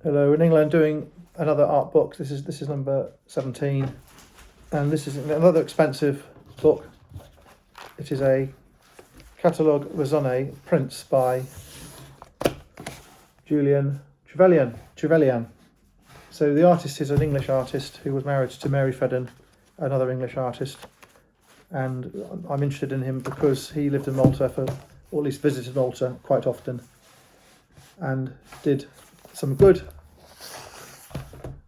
Hello, in England doing another art book. This is number 17, and this is another expensive book. It is a catalogue raisonné prints by JULIAN Trevelyyan. So the artist is an English artist who was married to Mary FEDDEN, another English artist, and I'm interested in him because he lived in Malta or at least visited Malta quite often, and did some good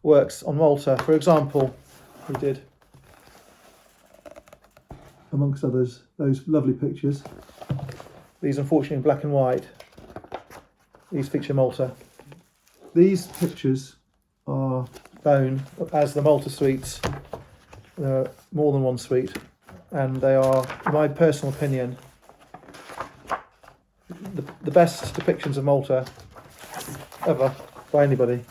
works on Malta. For example, he did, amongst others, those lovely pictures. These, unfortunately, in black and white. These feature Malta. These pictures are known as the Malta suites. There are more than one suite, and they are, in my personal opinion, the best depictions of Malta ever by anybody.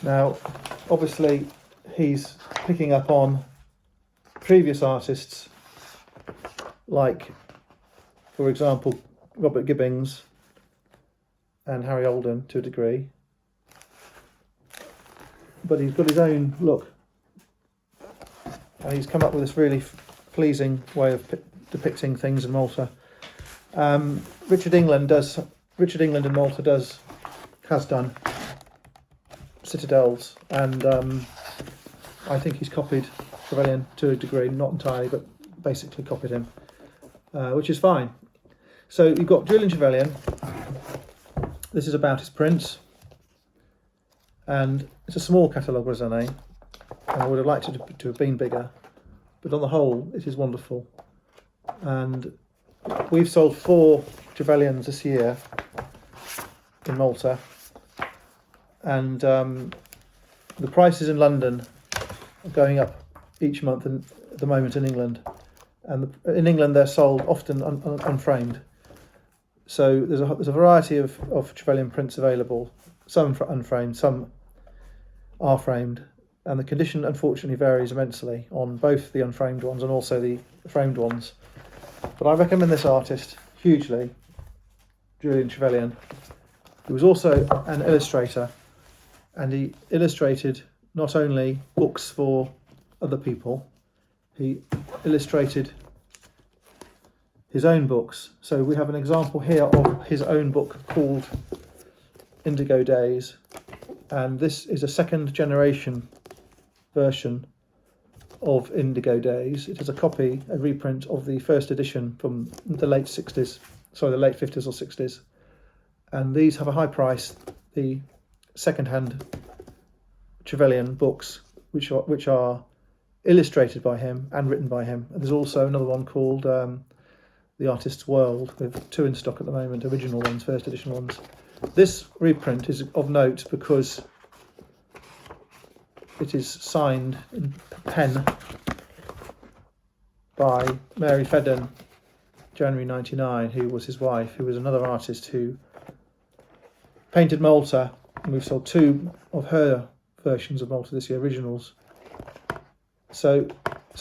Now, obviously, he's picking up on previous artists like, for example, Robert Gibbings and Harry Oldham to a degree, but he's got his own look, and he's come up with this really pleasing way of depicting things in Malta. Richard England in Malta has done citadels, and I think he's copied Trevelyan to a degree, not entirely, but basically copied him, which is fine. So you've got Julian Trevelyan. This is about his prints, and it's a small catalogue raisonné, and I would have liked it to have been bigger, but on the whole it is wonderful. And we've sold 4 Trevelyans this year in Malta, and the prices in London are going up each month at the moment in England, and in England they're sold often unframed. So there's a variety of Trevelyan prints available, some unframed, some are framed, and the condition unfortunately varies immensely on both the unframed ones and also the framed ones. But I recommend this artist hugely, Julian Trevelyan, who was also an illustrator, and he illustrated not only books for other people, he illustrated his own books. So we have an example here of his own book called Indigo Days, and this is a second generation version of Indigo Days. It is a reprint of the first edition from the late 50s or 60s, and these have a high price. The second-hand Trevelyan books, which are illustrated by him and written by him. And there's also another one called The Artist's World, with 2 in stock at the moment, original ones, first edition ones. This reprint is of note because it is signed in pen by Mary FEDDEN, January 1999, who was his wife, who was another artist who painted Malta, and we've sold 2 of her versions of Malta this year, originals. So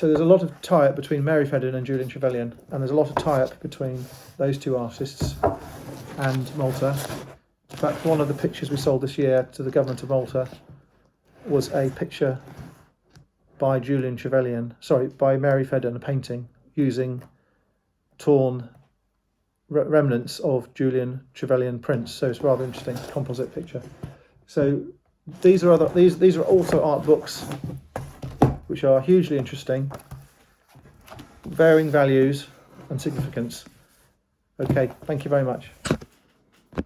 there's a lot of tie-up between Mary FEDDEN and Julian Trevelyan, and there's a lot of tie-up between those 2 artists and Malta. In fact, one of the pictures we sold this year to the government of Malta was a picture by by Mary FEDDEN, a painting using torn remnants of Julian Trevelyan prints. So it's a rather interesting composite picture. So these are also art books which are hugely interesting, varying values and significance. Okay, thank you very much.